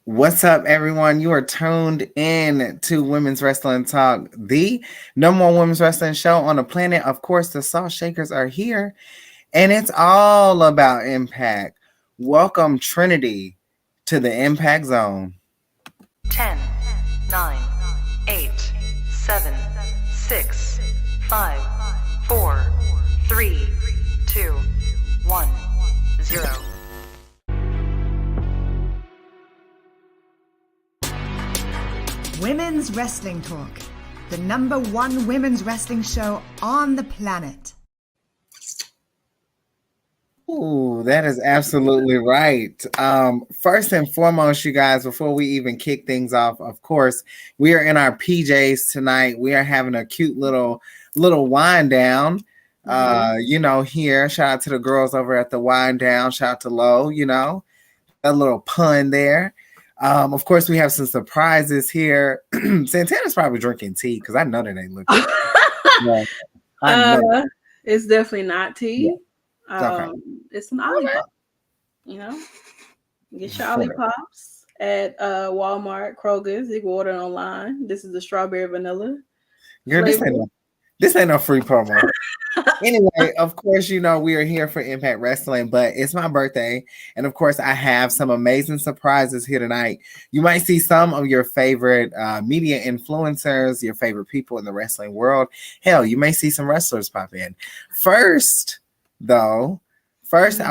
What's up, everyone? You are tuned in to Women's Wrestling Talk, the number one women's wrestling show on the planet. Of course, the Salt Shakers are here, and it's all about Impact. Welcome, Trinity, to the Impact Zone. 10, 9, 8, 7, 6, 5, 4, 3, 2, 1, 0. Women's Wrestling Talk, the number one women's wrestling show on the planet. Ooh, that is absolutely right. First and foremost, you guys, before we even kick things off, of course, we are in our PJs tonight. We are having a cute little wind down. Here. Shout out to the girls over at the wind down. Shout out to Lo, a little pun there. Of course, we have some surprises here. Santana's probably drinking tea because I know that ain't looking. It's definitely not tea. Yeah. Okay. It's an Olipop. Get your Olipops at Walmart, Kroger's. You can order it online. This is the strawberry vanilla. Girl, this ain't no free promo. Anyway, of course, we are here for Impact Wrestling, but it's my birthday. And of course, I have some amazing surprises here tonight. You might see some of your favorite media influencers, your favorite people in the wrestling world. Hell, you may see some wrestlers pop in. First, I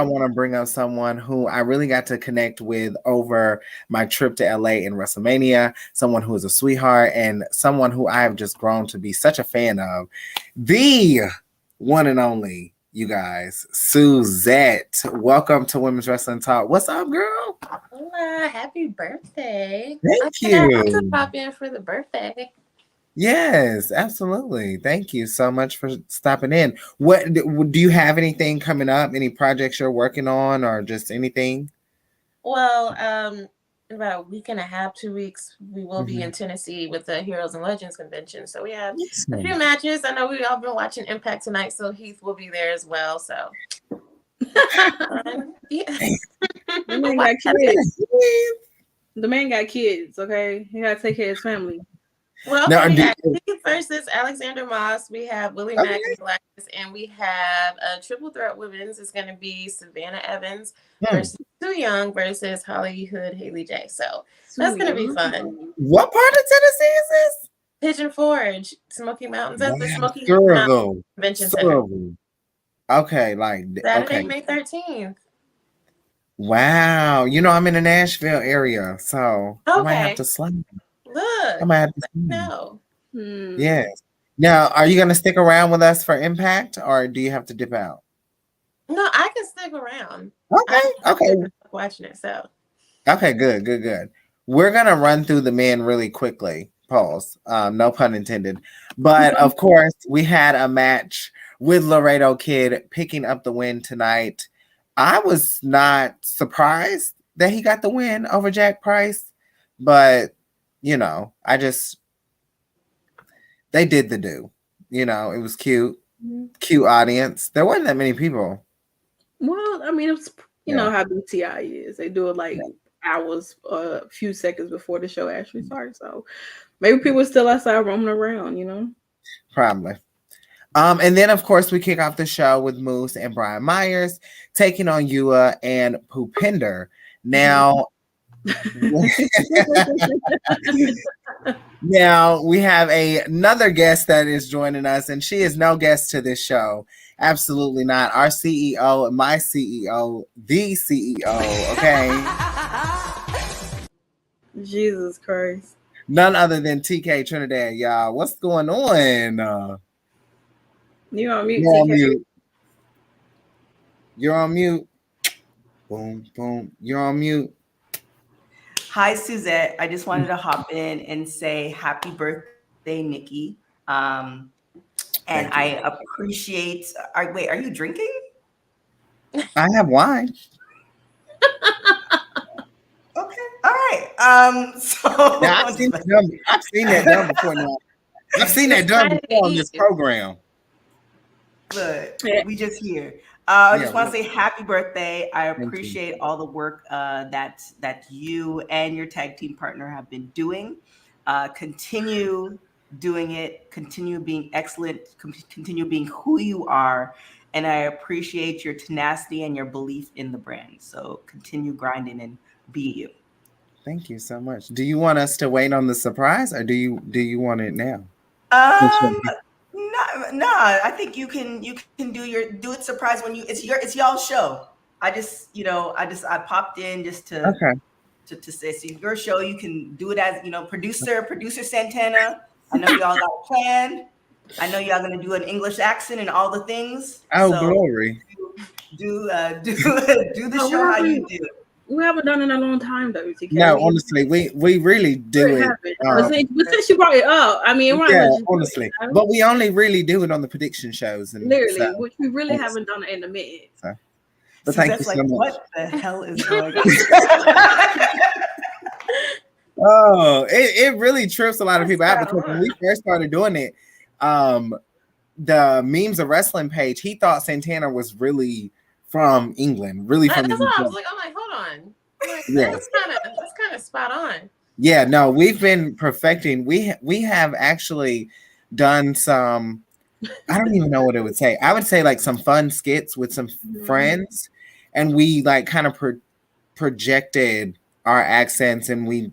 want to bring up someone who I really got to connect with over my trip to LA in WrestleMania, someone who is a sweetheart and someone who I have just grown to be such a fan of. The one and only, you guys, Suzette. Welcome to Women's Wrestling Talk. What's up, girl? Hola, happy birthday. Thank you. I could pop in for the birthday. Yes, absolutely. Thank you so much for stopping in. What do you have anything coming up? Any projects you're working on or just anything? Well, in about a week and a half, 2 weeks, we will be in Tennessee with the Heroes and Legends convention. So we have a few matches. I know we've all been watching Impact tonight, so Heath will be there as well. So The man got kids. The man got kids, okay? He gotta take care of his family. Well, we got Heath versus Alexander Moss. We have Willie Mack and we have a triple threat women's. It's going to be Savannah Evans versus Sue Young versus Hollywood Haley J. So that's going to be fun. What part of Tennessee is this? Pigeon Forge, Smoky Mountains. That's the Smoky Mountains Convention Center. Okay, Saturday, May 13th. Wow. I'm in the Nashville area, so I might have to slide. Look, I might have to know. Yes. Now, are you going to stick around with us for Impact, or do you have to dip out? No, I can stick around. Okay. Watching it, so. Okay, good. We're going to run through the men really quickly. Pause. No pun intended. But, of course, we had a match with Laredo Kid picking up the win tonight. I was not surprised that he got the win over Jack Price, but they did the do. It was cute. Cute audience. There wasn't that many people. Well, I mean, it's know how BTI is. They do it hours, a few seconds before the show actually starts. So maybe people are still outside roaming around, Probably. And then, of course, we kick off the show with Moose and Brian Myers taking on Yua and Pupinder. Now, now we have another guest that is joining us, and she is no guest to this show. Absolutely not. Our CEO, my CEO, the CEO, okay? Jesus Christ. None other than TK Trinidad, y'all. What's going on? You're on mute, You're on TK. mute. You're on mute. Boom, boom. You're on mute. Hi, Suzette. I just wanted to hop in and say happy birthday, Nikki. And I appreciate. Wait, are you drinking? I have wine. Okay, all right. So now, I've seen that done before. Now I've seen that done before on this program. Good. We just here. I just want to say happy birthday. I Thank you. appreciate all the work that you and your tag team partner have been doing. Continue doing it. Continue being excellent. Continue being who you are. And I appreciate your tenacity and your belief in the brand. So continue grinding and be you. Thank you so much. Do you want us to wait on the surprise, or do you want it now? No, I think you can do it surprise when it's y'all's show. I popped in just to say it's your show. You can do it as producer Santana. I know y'all got a plan. I know y'all gonna do an English accent and all the things. Oh, so glory! Do the show how you do. We haven't done it in a long time, though. TK. No, honestly, we really do it. But since you brought it up, I mean, honestly, but we only really do it on the prediction shows, and literally, which we really haven't done it in a minute. So. But thank you so much. What the hell is going on? Oh, it really trips a lot of people out, because when we first started doing it, the Memes of Wrestling page, he thought Santana was really from England, really from That's what I was like, I'm like, hold on. That's kind of spot on. Yeah, no, we've been perfecting. We have actually done some, I don't even know what it would say. I would say like some fun skits with some friends, and we like kind of projected our accents, and we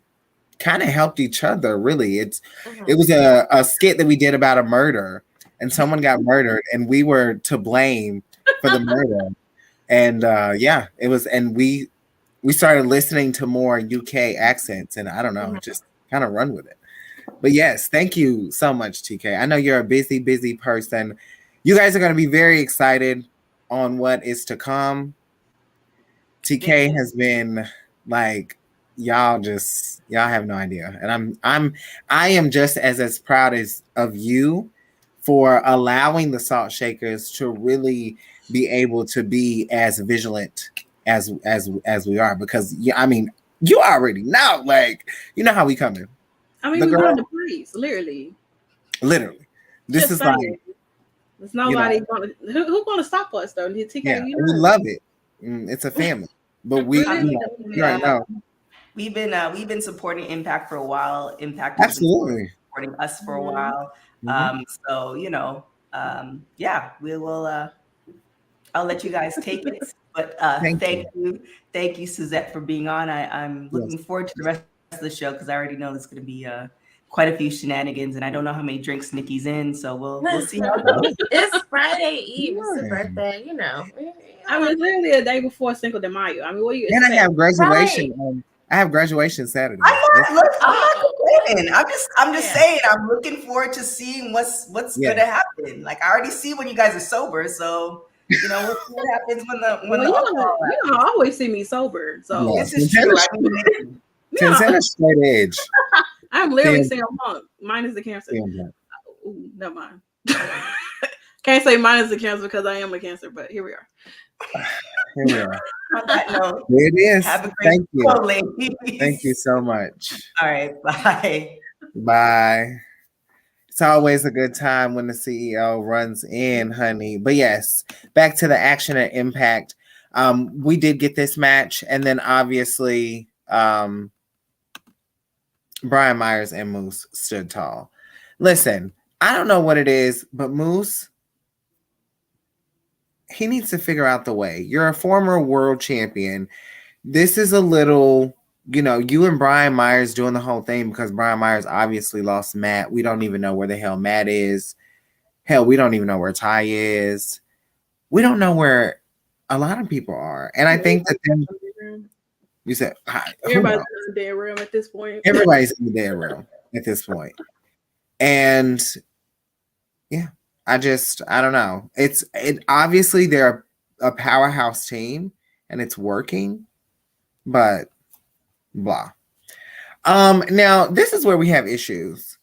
kind of helped each other. Really, it was a skit that we did about a murder, and someone got murdered, and we were to blame for the murder. And it was, and we started listening to more UK accents, and I don't know, just kind of run with it. But yes, thank you so much, TK. I know you're a busy person. You guys are going to be very excited on what is to come. TK has been like, y'all have no idea, and I am just as proud of you for allowing the Salt Shakers to really be able to be as vigilant as we are, because I mean, you already know, like, you know how we coming. I mean, we run the place, literally. This is like, there's nobody who's gonna stop us though. TK, we love it. It's a family, but we right now. We've been supporting Impact for a while. Impact has been supporting us for a while. So we will. I'll let you guys take it. But thank you, Suzette, for being on. I'm looking forward to the rest of the show, because I already know there's going to be quite a few shenanigans, and I don't know how many drinks Nikki's in, so we'll see how it goes. It's Friday Eve. It's her birthday, you know. I mean, it's literally a day before Cinco de Mayo. I mean, what you? And I have graduation. Right. I have graduation Saturday. I'm not complaining. I'm just saying, I'm looking forward to seeing what's going to happen. Like, I already see when you guys are sober, so you know what happens when the alcohol. You don't always see me sober, so this is true. Straight edge. I'm literally saying punk. Mine is the cancer. Ooh, never mind. Can't say mine is the cancer because I am a cancer, but here we are. On that note, there it is. Have a great show, Thank you so much. All right, bye. Bye. It's always a good time when the CEO runs in, honey. But yes, back to the action at Impact. We did get this match, and then obviously Brian Myers and Moose stood tall. Listen, I don't know what it is, but Moose, he needs to figure out the way. You're a former world champion. This is a little, you and Brian Myers doing the whole thing, because Brian Myers obviously lost Matt. We don't even know where the hell Matt is. Hell, we don't even know where Ty is. We don't know where a lot of people are. And I think that you said, everybody's in the dead room at this point. Everybody's in the dead room at this point. And yeah, I don't know. It obviously they're a powerhouse team and it's working, but blah. Now this is where we have issues,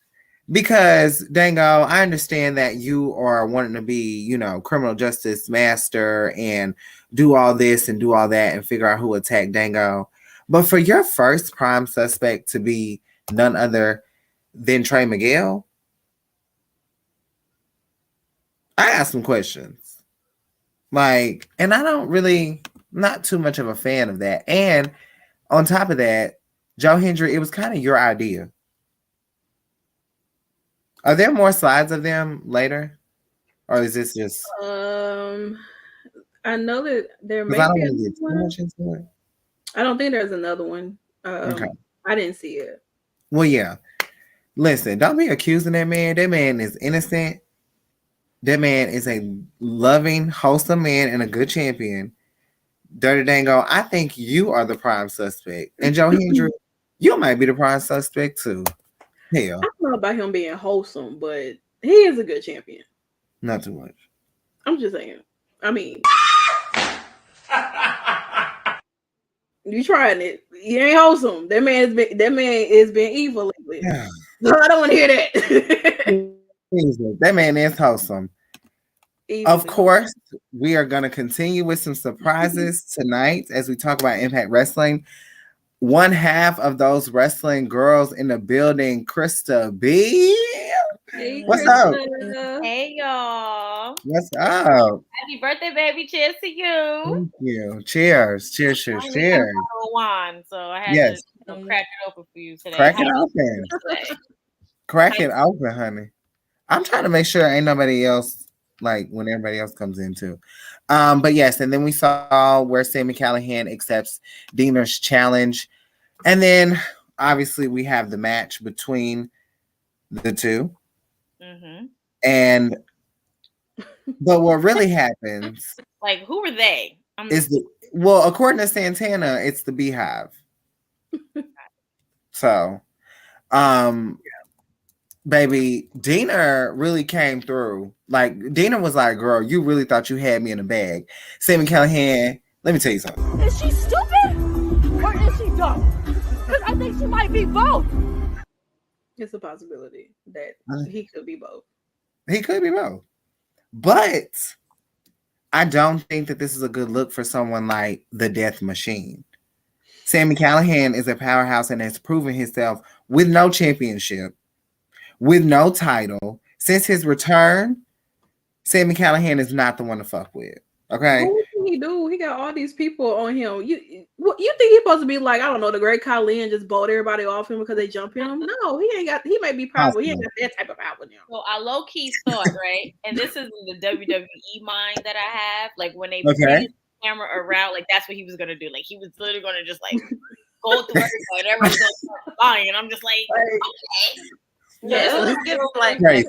because Dango, I understand that you are wanting to be, criminal justice master and do all this and do all that and figure out who attacked Dango. But for your first prime suspect to be none other than Trey Miguel, I got some questions. Like, and I don't really, not too much of a fan of that. And on top of that, Joe Hendry, it was kind of your idea. Are there more slides of them later? Or is this just I know that there may because I don't be want to another get too one. much into it. I don't think there's another one. Okay. I didn't see it. Well, yeah. Listen, don't be accusing that man. That man is innocent. That man is a loving, wholesome man and a good champion. Dirty Dango, I think you are the prime suspect. And Joe Hendry, you might be the prime suspect too. Hell. I don't know about him being wholesome, but he is a good champion. Not too much. I'm just saying. I mean, you trying it. He ain't wholesome. That man is been evil lately. So I don't want to hear that. That man is wholesome. Of course, we are going to continue with some surprises tonight as we talk about Impact Wrestling. One half of those wrestling girls in the building, Krista B. Hey, what's Krista. up? Hey, y'all. What's up? Happy birthday, baby. Cheers to you. Thank you. Cheers. Cheers, cheers, cheers. Wine, so I had to crack it open for you today. Crack it open. Crack it open, honey. I'm trying to make sure ain't nobody else, like when everybody else comes in too. But yes, and then we saw where Sami Callihan accepts Dina's challenge. And then obviously we have the match between the two. Mm-hmm. And but what really happens, like, who are they? Well, according to Santana, it's the Beehive. So baby, Dina really came through. Like, Dina was like, girl, you really thought you had me in a bag. Sami Callihan, let me tell you something. Is she stupid or is she dumb? Because I think she might be both. It's a possibility that he could be both. He could be both. But I don't think that this is a good look for someone like the Death Machine. Sami Callihan is a powerhouse and has proven himself with no championship, with no title. Since his return, Sami Callihan is not the one to fuck with. Okay. What can he do? He got all these people on him. You think he's supposed to be like, I don't know, the Great Khali and just bolt everybody off him because they jump him? No, he ain't got. He may be powerful. He ain't got that type of power now. So I low key thought, right, and this is the WWE mind that I have. Like when they put the camera around, like that's what he was gonna do. Like he was literally gonna just like go through everybody, and everyone's gonna start lying, and I'm just like, okay. Yeah, so let's give him like crazy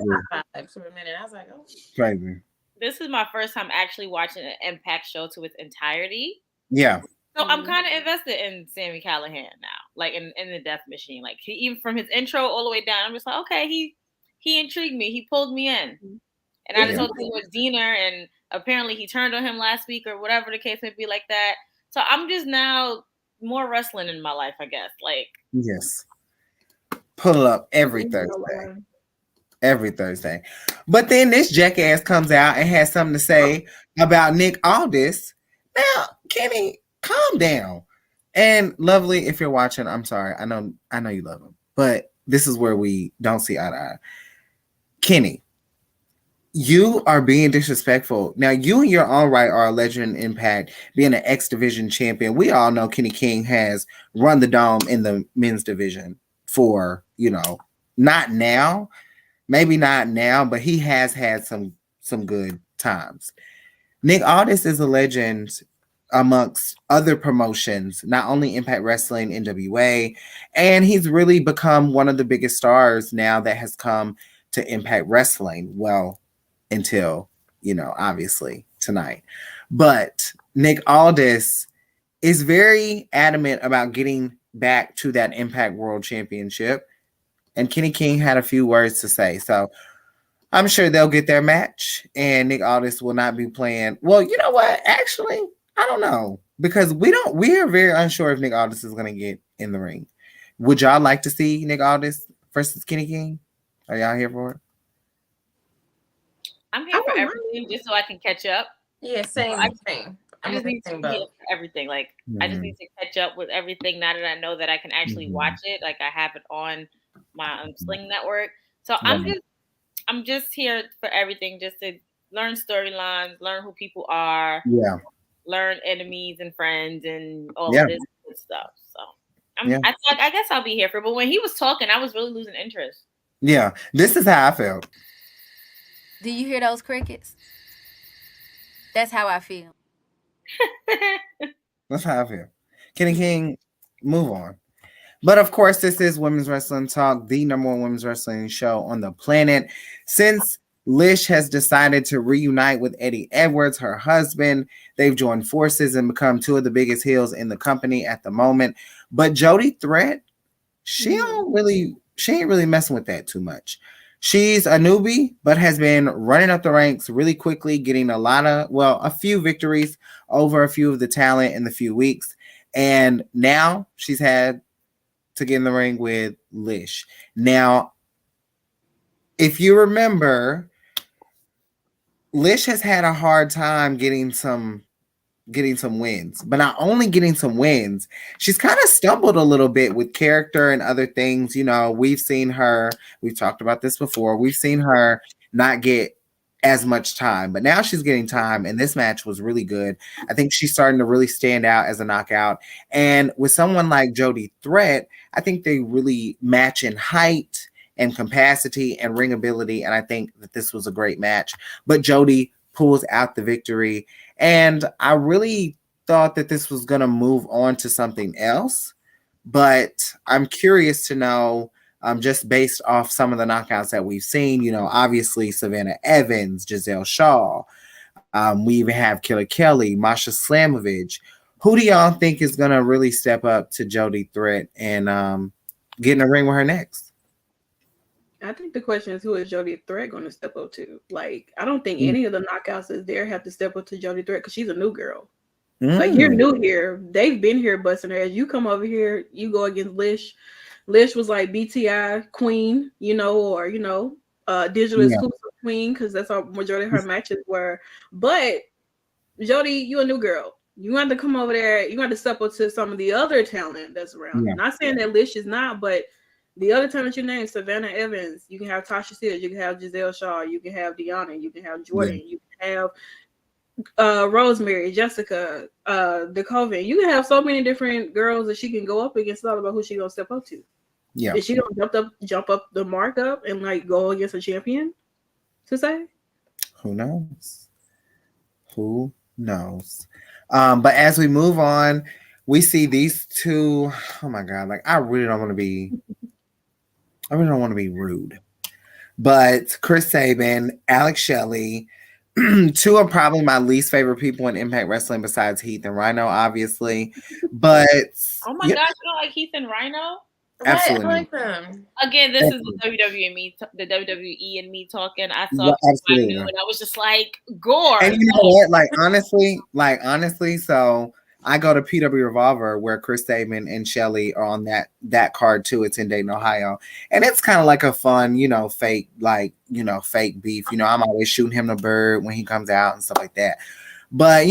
for a minute. I was like, oh, crazy. This is my first time actually watching an Impact show to its entirety. Yeah. So I'm kind of invested in Sami Callihan now, like in the Death Machine. Like even from his intro all the way down, I'm just like, okay, he intrigued me. He pulled me in. And I just told him it was Dina, and apparently he turned on him last week or whatever the case may be like that. So I'm just now more wrestling in my life, I guess. Like, yes. Pull up every Thursday. Every Thursday. But then this jackass comes out and has something to say about Nick Aldis. Now, Kenny, calm down. And Lovely, if you're watching, I'm sorry. I know you love him. But this is where we don't see eye to eye. Kenny, you are being disrespectful. Now, you in your own right are a legend in Impact, being an X Division champion. We all know Kenny King has run the dome in the men's division for, not now. Maybe not now, but he has had some good times. Nick Aldis is a legend amongst other promotions, not only Impact Wrestling, NWA, and he's really become one of the biggest stars now that has come to Impact Wrestling. Well, until, obviously tonight. But Nick Aldis is very adamant about getting back to that Impact World Championship. And Kenny King had a few words to say. So I'm sure they'll get their match and Nick Aldis will not be playing. Well, you know what? Actually, I don't know. Because we are very unsure if Nick Aldis is going to get in the ring. Would y'all like to see Nick Aldis versus Kenny King? Are y'all here for it? I'm here for everything just so I can catch up. Yeah, same. I just need to be everything. Like, I just need to catch up with everything now that I know that I can actually watch it. Like, I have it on my Sling Network. So I'm just here for everything, just to learn storylines, learn who people are. Yeah. Learn enemies and friends and all of this good stuff. So I guess I'll be here for it. But when he was talking, I was really losing interest. Yeah. This is how I felt. Do you hear those crickets? That's how I feel. That's how I feel. Kenny King, move on. But of course, this is Women's Wrestling Talk, the number one women's wrestling show on the planet. Since Lish has decided to reunite with Eddie Edwards, her husband, they've joined forces and become two of the biggest heels in the company at the moment. But Jody Threat, she ain't really messing with that too much. She's a newbie, but has been running up the ranks really quickly, getting a few victories over a few of the talent in the few weeks. And now she's had to get in the ring with Lish. Now, if you remember, Lish has had a hard time getting some wins, but not only getting some wins, she's kind of stumbled a little bit with character and other things. You know, we've talked about this before. We've seen her not get as much time, but now she's getting time, and this match was really good. I think she's starting to really stand out as a knockout. And with someone like Jody Threat, I think they really match in height and capacity and ring ability, and I think that this was a great match. But Jody pulls out the victory, and I really thought that this was going to move on to something else, but I'm curious to know, just based off some of the knockouts that we've seen, you know, obviously Savannah Evans, Giselle Shaw, we even have Killer Kelly, Masha Slamovich. Who do y'all think is going to really step up to Jody Threat and get in the ring with her next? I think the question is, who is Jody Threat going to step up to? Like, I don't think any of the knockouts that's there have to step up to Jody Threat because she's a new girl. Like, you're new here. They've been here busting her ass. You come over here, you go against Lish. Lish was like BTI queen, you know, or, you know, digital exclusive queen, because that's how majority of her matches were. But Jody, you a new girl. You have to come over there. You have to step up to some of the other talent that's around. Yeah. Not saying that Lish is not, but the other talent you named, Savannah Evans, you can have Tasha Steele, you can have Giselle Shaw, you can have Deanna, you can have Jordan, you can have Rosemary, Jessica, DeCoven. You can have so many different girls that she can go up against. It's all about who she gonna step up to. Yeah. Is she gonna jump up the mark up and like go against a champion to say? Who knows? Who knows? But as we move on, we see these two. Oh my God! Like, I really don't want to be rude, but Chris Sabin, Alex Shelley, two are probably my least favorite people in Impact Wrestling besides Heath and Rhino, obviously. But oh my gosh, you don't like Heath and Rhino? Absolutely. I like them. Again, this is the WWE and me talking. I saw I knew, and I was just like, gore. And you know what? Like honestly, so I go to PW Revolver where Chris Sabin and Shelley are on that card too. It's in Dayton, Ohio. And it's kind of like a fun, fake beef. I'm always shooting him the bird when he comes out and stuff like that. But,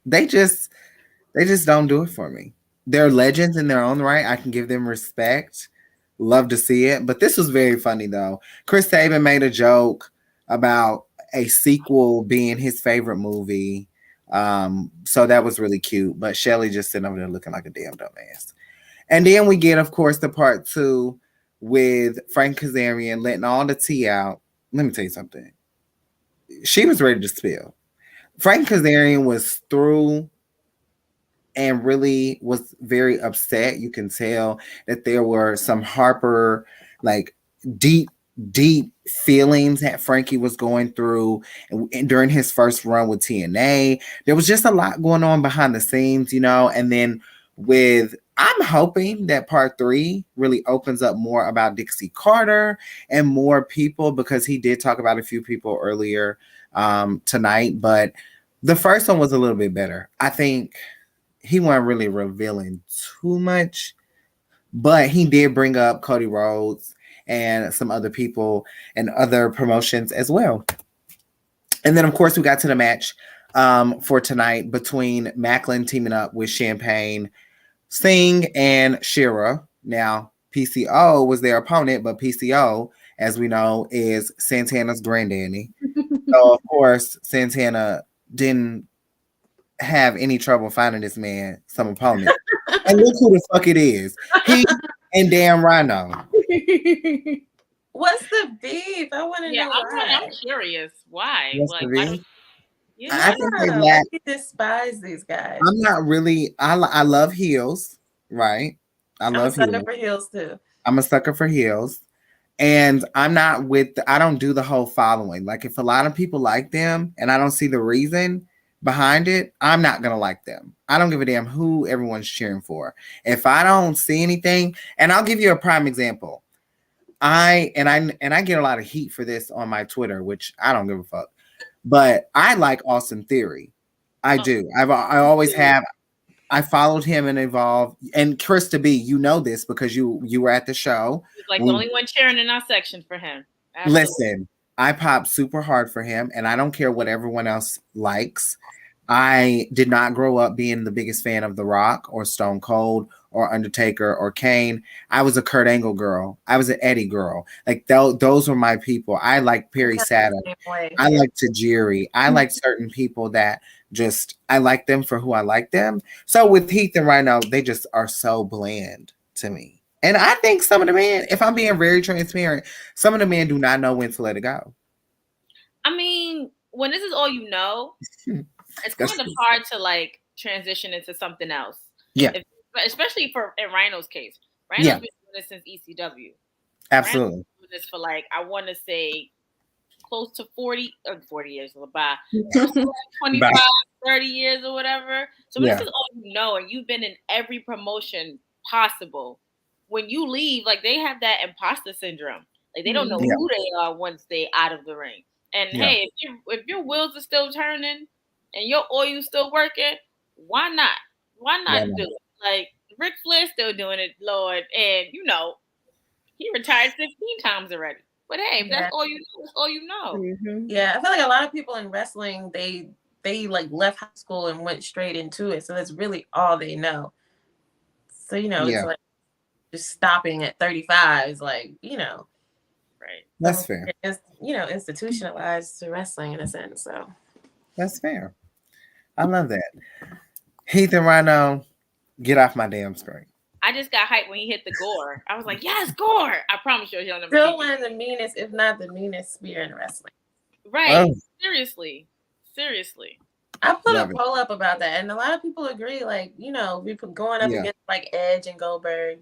they just don't do it for me. They're legends in their own right. I can give them respect. Love to see it. But this was very funny, though. Chris Sabin made a joke about a sequel being his favorite movie. So that was really cute. But Shelley just sitting over there looking like a damn dumbass. And then we get, of course, the part 2 with Frank Kazarian letting all the tea out. Let me tell you something. She was ready to spill. Frank Kazarian was through and really was very upset. You can tell that there were some Harper, deep feelings that Frankie was going through and during his first run with TNA. There was just a lot going on behind the scenes, and then I'm hoping that part 3 really opens up more about Dixie Carter and more people, because he did talk about a few people earlier tonight, but the first one was a little bit better. I think he wasn't really revealing too much, but he did bring up Cody Rhodes and some other people and other promotions as well. And then, of course, we got to the match for tonight between Macklin teaming up with Champagne, Singh, and Shira. Now, PCO was their opponent, but PCO, as we know, is Santana's granddaddy. So of course, Santana didn't have any trouble finding this man some opponent. And look who the fuck it is. He and damn Rhino. What's the beef? I want to know why. I'm curious. Why? What's like, the why beef? I think they lack. I despise these guys. I'm not really. I love heels, right? I'm a sucker for heels too. I'm a sucker for heels. And I'm not I don't do the whole following. Like if a lot of people like them and I don't see the reason behind it, I'm not going to like them. I don't give a damn who everyone's cheering for. If I don't see anything, and I'll give you a prime example. I get a lot of heat for this on my Twitter, which I don't give a fuck. But I like Austin Theory. I do. I always have. I followed him and Evolve. And Krista B, you know this because you were at the show. He's like the only one cheering in our section for him. Absolutely. Listen, I popped super hard for him, and I don't care what everyone else likes. I did not grow up being the biggest fan of The Rock or Stone Cold or Undertaker or Kane. I was a Kurt Angle girl. I was an Eddie girl. Like those were my people. I like Perry Saturn. I like Tajiri. I like certain people that just I like them for who I like them. So with Heath and Rhino, they just are so bland to me. And I think some of the men, if I'm being very transparent, some of the men do not know when to let it go. I mean, when this is all you know, it's kind of hard to like transition into something else. Yeah. Especially in Rhino's case. Rhino's been doing this since ECW. Absolutely. Rhino's doing this for like, I want to say close to 40 years, 25, 30 years or whatever. So when this is all you know, and you've been in every promotion possible, when you leave, like they have that imposter syndrome. Like they don't know who they are once they're out of the ring. And hey, if your wheels are still turning and your oil's still working, why not? Why not do it? Like Ric Flair's still doing it, Lord, and you know he retired 15 times already. But hey, if that's all you know, that's all you know. Mm-hmm. Yeah, I feel like a lot of people in wrestling, they like left high school and went straight into it, so that's really all they know. So it's like just stopping at 35 is like right. That's fair. It's institutionalized to wrestling in a sense. So that's fair. I love that. Heath and Rhino, get off my damn screen. I just got hyped when he hit the gore. I was like, yes, gore. I promise you, he'll never still one of the meanest, if not the meanest spear in wrestling. Right. Oh. Seriously. I put a poll up about that, and a lot of people agree. Like, we put going up against like Edge and Goldberg,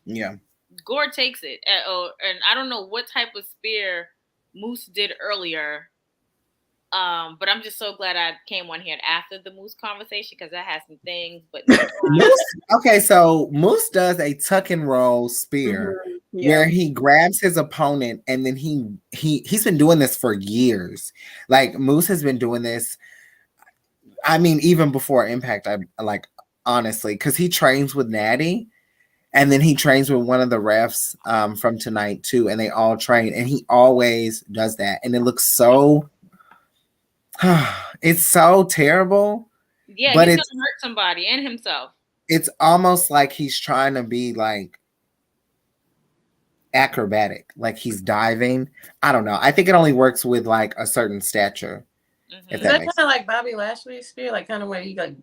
Yeah. Gore takes it. And I don't know what type of spear Moose did earlier. But I'm just so glad I came on here after the Moose conversation because I had some things. But okay, so Moose does a tuck and roll spear where he grabs his opponent and then he's been doing this for years. Like Moose has been doing this. I mean, even before Impact, I like honestly, because he trains with Natty. And then he trains with one of the refs from tonight too, and they all train, and he always does that, and it looks so. It's so terrible. Yeah, but he's gonna hurt somebody and himself. It's almost like he's trying to be like acrobatic, like he's diving. I don't know. I think it only works with like a certain stature. Mm-hmm. Is that kind of like Bobby Lashley's spear, like kind of where he like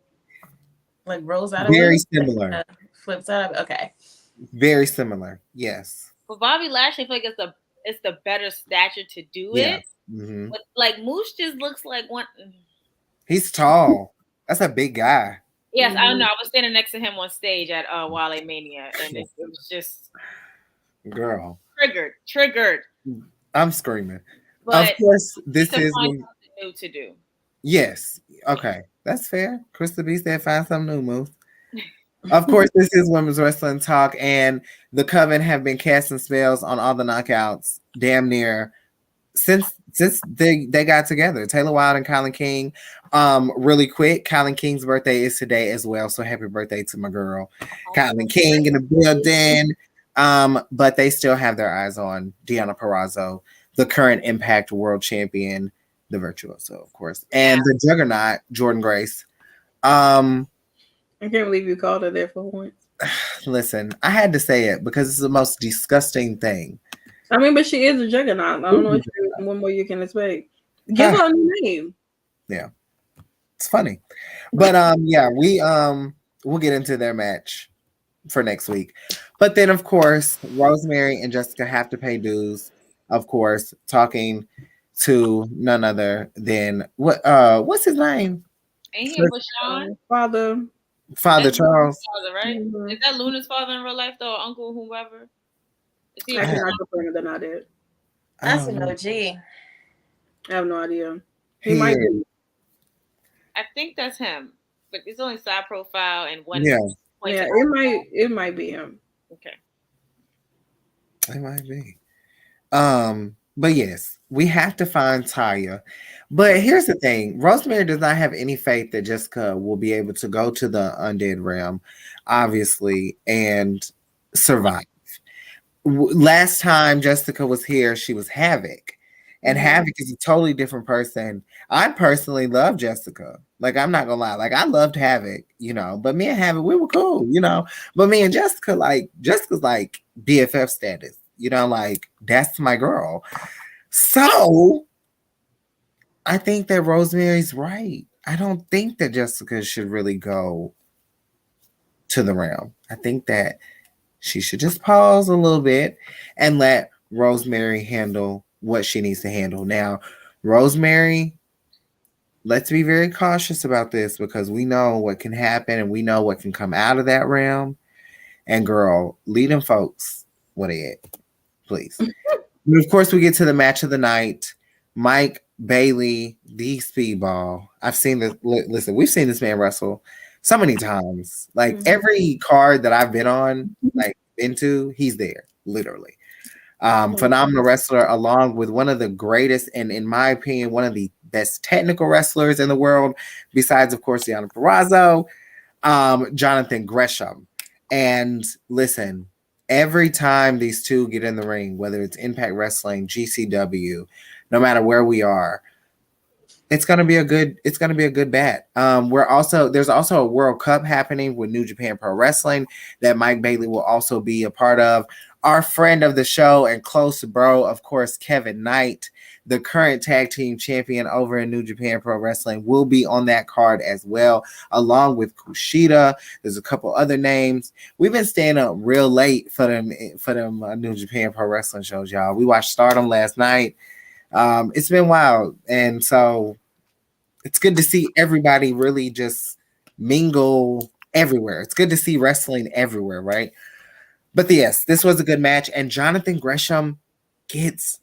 rolls out of very similar. Flips out of it. Okay. Very similar. Yes. For Bobby Lashley, I feel like it's the better stature to do it. Mm-hmm. But like Moose just looks like one. He's tall. That's a big guy. Yes, I don't know. I was standing next to him on stage at Wale Mania, and it was just girl triggered. I'm screaming. But of course, this is something new to do. Yes. Okay, that's fair. Krista B said, "Find something new, Moose." Of course, this is Women's Wrestling Talk, and the Coven have been casting spells on all the knockouts damn near since they got together. Taylor Wilde and Colin King. Really quick, Colin King's birthday is today as well, so happy birthday to my girl, Colin King in the building. But they still have their eyes on Deonna Purrazzo, the current Impact World Champion, the Virtuoso, of course, and the Juggernaut, Jordan Grace. I can't believe you called her there for once. Listen, I had to say it because it's the most disgusting thing I mean, but she is a juggernaut. I don't know what more you can expect. Give her a new name. Yeah, it's funny, but yeah, we'll get into their match for next week. But then, of course, Rosemary and Jessica have to pay dues. Of course, talking to none other than what's his name? Ain't he Bashan? Father Charles. Father, right? Mm-hmm. Is that Luna's father in real life though, or uncle, whoever? Is he? I cannot confirm that not it. That's an OG. I have no idea. He might be. I think that's him, but it's only side profile and one. Yeah, it might be him. Okay, it might be. But yes, we have to find Taya. But here's the thing: Rosemary does not have any faith that Jessica will be able to go to the undead realm, obviously, and survive. Last time Jessica was here, she was Havoc. And Havoc is a totally different person. I personally love Jessica. Like, I'm not gonna lie. Like, I loved Havoc, but me and Havoc, we were cool, But me and Jessica, Jessica's like BFF status, like that's my girl. So I think that Rosemary's right. I don't think that Jessica should really go to the realm. I think that she should just pause a little bit and let Rosemary handle what she needs to handle. Now, Rosemary, let's be very cautious about this because we know what can happen and we know what can come out of that realm. And girl, lead them folks what they at, please. And of course, we get to the match of the night. Mike Bailey, the Speedball. I've seen this. Listen, we've seen this man wrestle so many times. Like every card that I've been on, he's there, literally. Phenomenal wrestler, along with one of the greatest, and in my opinion, one of the best technical wrestlers in the world, besides, of course, Deonna Purrazzo, Jonathan Gresham. And listen, every time these two get in the ring, whether it's Impact Wrestling, GCW, no matter where we are, it's gonna be a good bat. There's also a World Cup happening with New Japan Pro Wrestling that Mike Bailey will also be a part of. Our friend of the show and close bro, of course, Kevin Knight, the current tag team champion over in New Japan Pro Wrestling, will be on that card as well, along with Kushida. There's a couple other names. We've been staying up real late for them New Japan Pro Wrestling shows, y'all. We watched Stardom last night. It's been wild, and so it's good to see everybody really just mingle everywhere. It's good to see wrestling everywhere, right? But yes, this was a good match, and Jonathan Gresham gets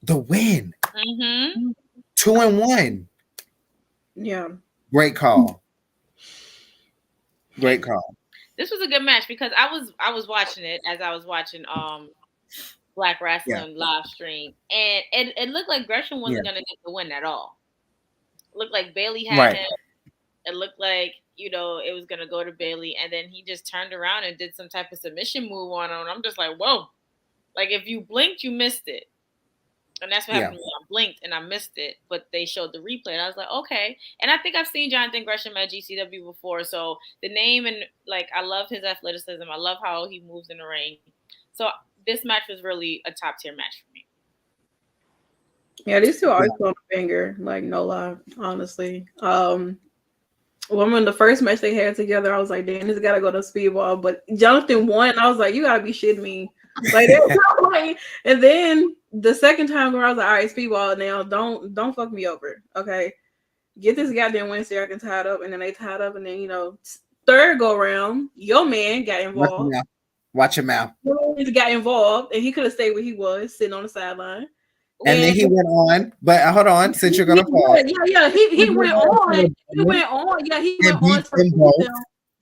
the win. 2-1. Yeah. Great call. Great call. This was a good match because I was watching it as I was watching Black Wrestling live stream, and it looked like Gresham wasn't gonna get the win at all. It looked like Bailey had him. It looked like it was gonna go to Bailey, and then he just turned around and did some type of submission move on him. I'm just like, whoa! Like if you blinked, you missed it, and that's what happened to me. I blinked and I missed it, but they showed the replay, and I was like, okay. And I think I've seen Jonathan Gresham at GCW before, so the name and I love his athleticism. I love how he moves in the ring. So this match was really a top tier match for me. Yeah, these two are always on a banger, like no lie, honestly. When the first match they had together, I was like, damn, this gotta go to Speedball. But Jonathan won, and I was like, you gotta be shitting me. Like, and then the second time where I was like, all right, Speedball, now don't fuck me over. Okay. Get this goddamn win so I can tie it up. And then they tied up, and then third go round, your man got involved. Watch him out. He got involved, and he could have stayed where he was, sitting on the sideline. And then he went on, but hold on, since you're gonna pause. Yeah, he went on. He went on. Yeah, he went on.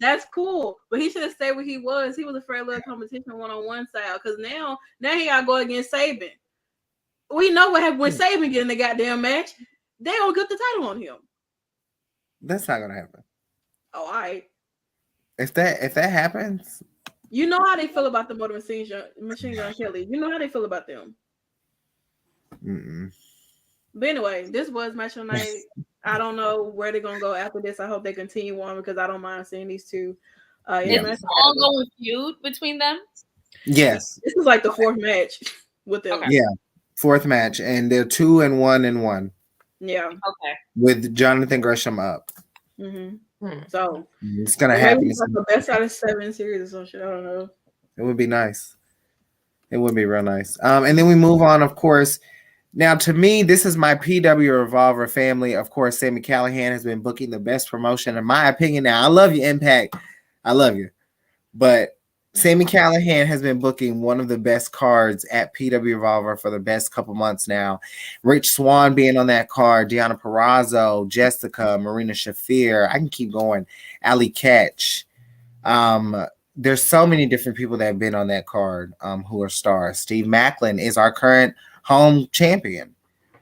That's cool, but he should have stayed where he was. He was afraid of little competition one-on-one style, because now he gotta go against Saban. We know what happened when Saban get in the goddamn match. They don't get the title on him. That's not gonna happen. Oh, all right. If that happens, you know how they feel about the Motor Machine Gun Kelly. You know how they feel about them. But anyway, this was match of the night. I don't know where they're gonna go after this. I hope they continue on because I don't mind seeing these two. Is this an ongoing feud between them? Yes. This is like the fourth match. with them. Yeah, 4th match, and they're 2-1-1. Yeah. Okay. With Jonathan Gresham up. So it's gonna happen. Maybe like the best out of 7 series or some shit. I don't know. It would be nice. It would be real nice. And then we move on, of course. Now, to me, this is my PW Revolver family. Of course, Sami Callihan has been booking the best promotion, in my opinion. Now, I love you, Impact. I love you. But Sami Callihan has been booking one of the best cards at PW Revolver for the best couple months now. Rich Swann being on that card, Deonna Purrazzo, Jessica, Marina Shafir. I can keep going. Ali Catch. There's so many different people that have been on that card who are stars. Steve Macklin is our current home champion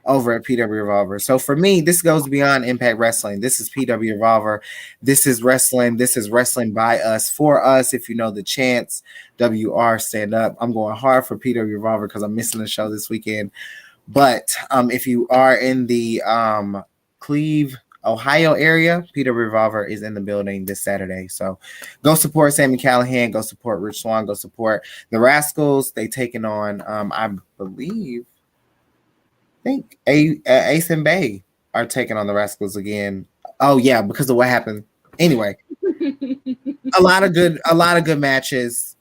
over at PW Revolver. So for me, this goes beyond Impact Wrestling. This is PW Revolver. This is wrestling. This is wrestling by us, for us. If you know the chants, WR, stand up. I'm going hard for PW Revolver because I'm missing the show this weekend. But if you are in the Cleve, Ohio area, PW Revolver is in the building this Saturday. So go support Sami Callihan, go support Rich Swann, go support the Rascals. They taking on, I think Ace and Bay are taking on the Rascals again. Oh yeah, because of what happened. Anyway, a lot of good matches.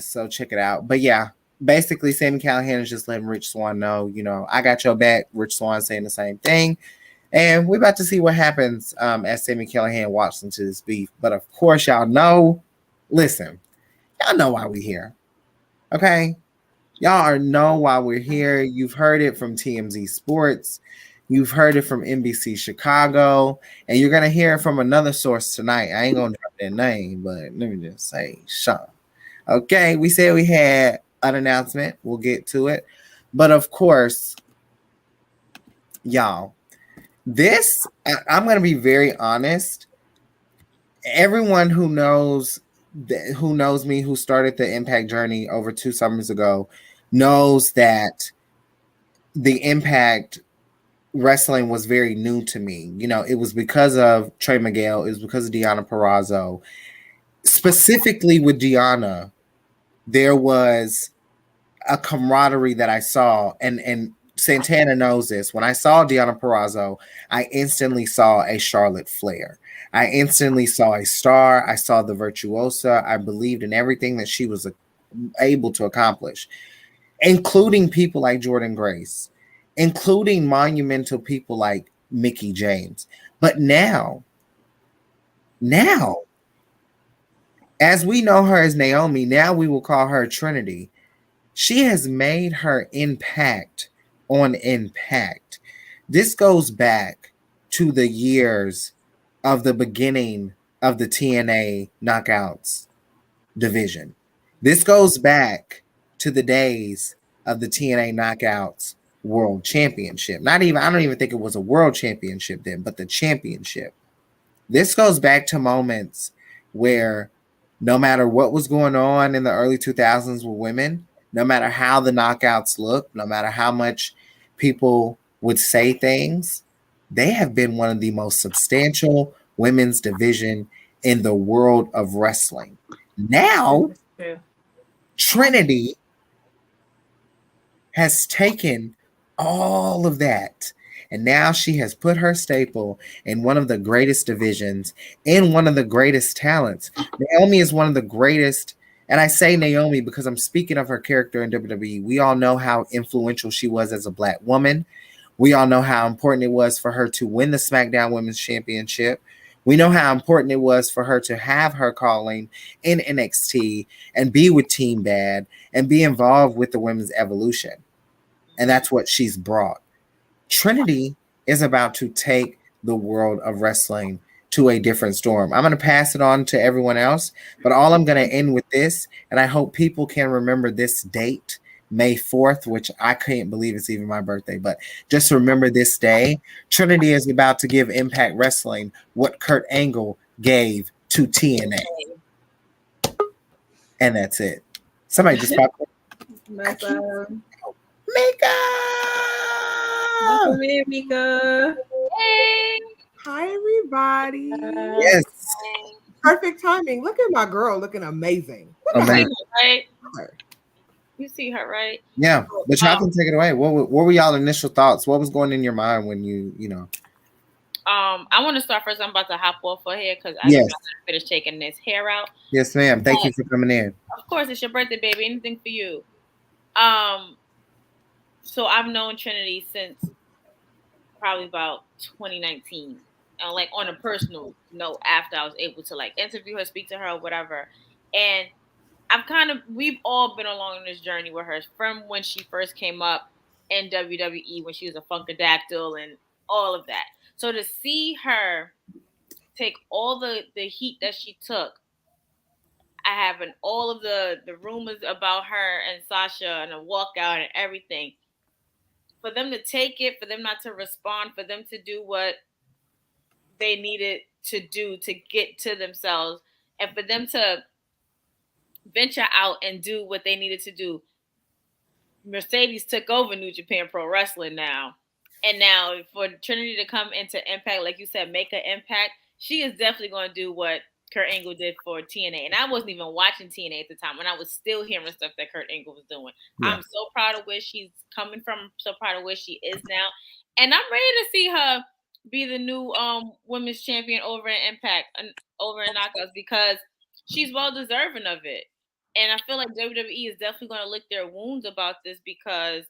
So check it out. But yeah, basically Sami Callihan is just letting Rich Swann know, I got your back. Rich Swann saying the same thing. And we're about to see what happens as Sami Callihan walks into this beef. But of course, y'all know why we're here. Okay? Y'all know why we're here. You've heard it from TMZ Sports. You've heard it from NBC Chicago. And you're going to hear it from another source tonight. I ain't going to drop their name, but let me just say, Sean. Okay, we said we had an announcement. We'll get to it. But of course, y'all, I'm going to be very honest. Everyone who knows me, who started the Impact journey over 2 summers ago, knows that the Impact wrestling was very new to me. It was because of Trey Miguel. It was because of Deonna Purrazzo. Specifically with Deonna, there was a camaraderie that I saw, and Santana knows this. When I saw Deonna Purrazzo, I instantly saw a Charlotte Flair. I instantly saw a star. I saw the virtuosa. I believed in everything that she was able to accomplish, including people like Jordan Grace, including monumental people like Mickie James. But now, as we know her as Naomi, now we will call her Trinity. She has made her impact on Impact. This goes back to the years of the beginning of the TNA Knockouts division. This goes back to the days of the TNA Knockouts World Championship. I don't even think it was a World Championship then, but the championship. This goes back to moments where no matter what was going on in the early 2000s with women, no matter how the knockouts look, no matter how much people would say things, they have been one of the most substantial women's division in the world of wrestling. Now, Trinity has taken all of that, and now she has put her staple in one of the greatest divisions, in one of the greatest talents. Naomi is one of the greatest. And I say Naomi because I'm speaking of her character in WWE. We all know how influential she was as a Black woman. We all know how important it was for her to win the SmackDown Women's Championship. We know how important it was for her to have her calling in NXT and be with Team Bad and be involved with the women's evolution. And that's what she's brought. Trinity is about to take the world of wrestling to a different storm. I'm going to pass it on to everyone else, but all I'm going to end with this, and I hope people can remember this date, May 4th, which I can't believe it's even my birthday, but just remember this day. Trinity is about to give Impact Wrestling what Kurt Angle gave to TNA. And that's it. Somebody just popped in. Mika! Welcome in, Mika. Hey! Hi, everybody. Yes. Perfect timing. Look at my girl looking amazing. Amazing. Right? You see her, right? Yeah, but y'all can take it away. What were y'all initial thoughts? What was going in your mind when you know? I want to start first. I'm about to hop off for here because I just finished taking this hair out. Yes, ma'am. Thank you for coming in. Of course, it's your birthday, baby. Anything for you. So I've known Trinity since probably about 2019. Like on a personal note, after I was able to like interview her, speak to her, or whatever. And we've all been along this journey with her from when she first came up in WWE when she was a Funkadactyl and all of that. So to see her take all the heat that she took, I have all of the rumors about her and Sasha and a walkout and everything. For them to take it, for them not to respond, for them to do what they needed to do to get to themselves, and for them to venture out and do what they needed to do. Mercedes took over New Japan Pro Wrestling now. And now for Trinity to come into Impact, like you said, make an impact, she is definitely going to do what Kurt Angle did for TNA. And I wasn't even watching TNA at the time, and I was still hearing stuff that Kurt Angle was doing. Yeah. I'm so proud of where she's coming from, so proud of where she is now. And I'm ready to see her be the new women's champion over in Impact, over in Knockouts, because she's well deserving of it. And I feel like WWE is definitely going to lick their wounds about this because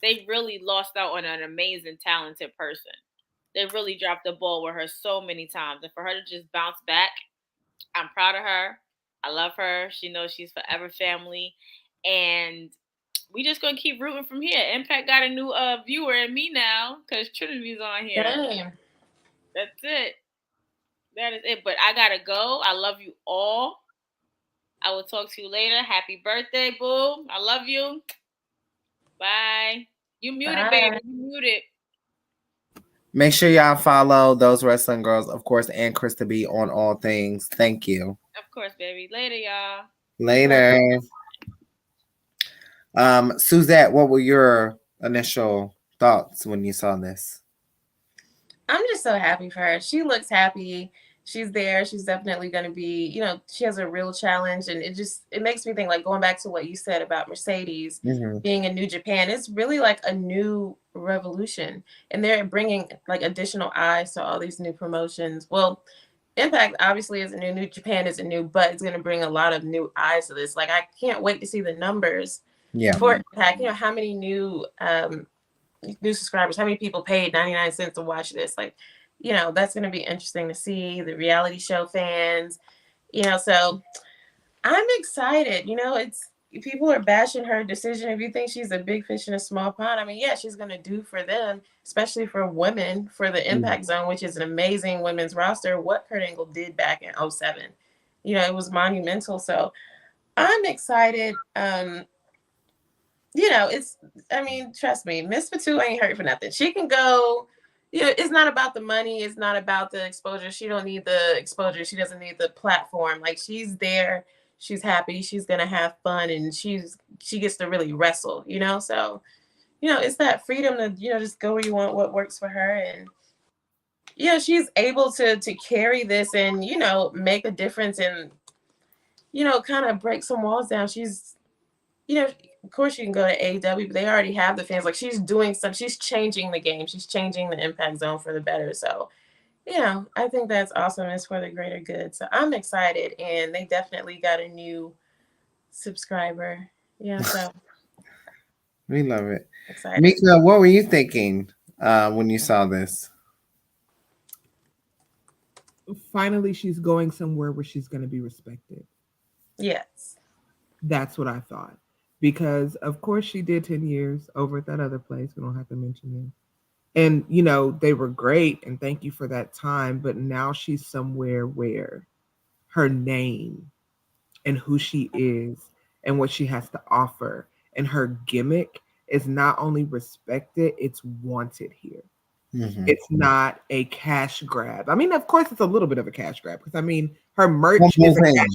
they really lost out on an amazing, talented person. They really dropped the ball with her so many times. And for her to just bounce back, I'm proud of her. I love her. She knows she's forever family. And we just going to keep rooting from here. Impact got a new viewer in me now because Trinity's on here. Damn. That's it. That is it. But I got to go. I love you all. I will talk to you later. Happy birthday, boo. I love you. Bye. You muted, baby. You muted. Make sure y'all follow Those Wrestling Girls, of course, and Krista B on all things. Thank you. Of course, baby. Later, y'all. Later. Suzette, what were your initial thoughts when you saw this? I'm just so happy for her. She looks happy. She's there. She's definitely going to be, she has a real challenge. And it makes me think, like, going back to what you said about Mercedes being in New Japan, it's really like a new revolution. And they're bringing like additional eyes to all these new promotions. Well, Impact obviously is New Japan isn't new, but it's going to bring a lot of new eyes to this. Like, I can't wait to see the numbers for Impact. How many new subscribers, how many people paid 99 cents to watch this? Like, that's going to be interesting to see. The reality show fans, so I'm excited. It's people are bashing her decision. If you think she's a big fish in a small pond, I mean, yeah, she's going to do for them, especially for women, for the Impact Zone, which is an amazing women's roster. What Kurt Angle did back in 2007, it was monumental. So I'm excited. Trust me, Miss Fatu ain't hurt for nothing. She can go. It's not about the money. It's not about the exposure. She don't need the exposure. She doesn't need the platform. Like, she's there. She's happy. She's going to have fun. And she gets to really wrestle, So, it's that freedom to, just go where you want, what works for her. And, she's able to carry this and, make a difference and, kind of break some walls down. She's, of course you can go to AEW, but they already have the fans. Like, she's doing some, she's changing the game. She's changing the Impact Zone for the better. So, I think that's awesome. It's for the greater good. So I'm excited, and they definitely got a new subscriber. So we love it. Excited. Mika, what were you thinking when you saw this? Finally, she's going somewhere where she's going to be respected. Yes. That's what I thought. Because, of course, she did 10 years over at that other place. We don't have to mention them. And, they were great. And thank you for that time. But now she's somewhere where her name and who she is and what she has to offer and her gimmick is not only respected, it's wanted here. Mm-hmm. It's not a cash grab. I mean, of course, it's a little bit of a cash grab because, her merch is a cash grab.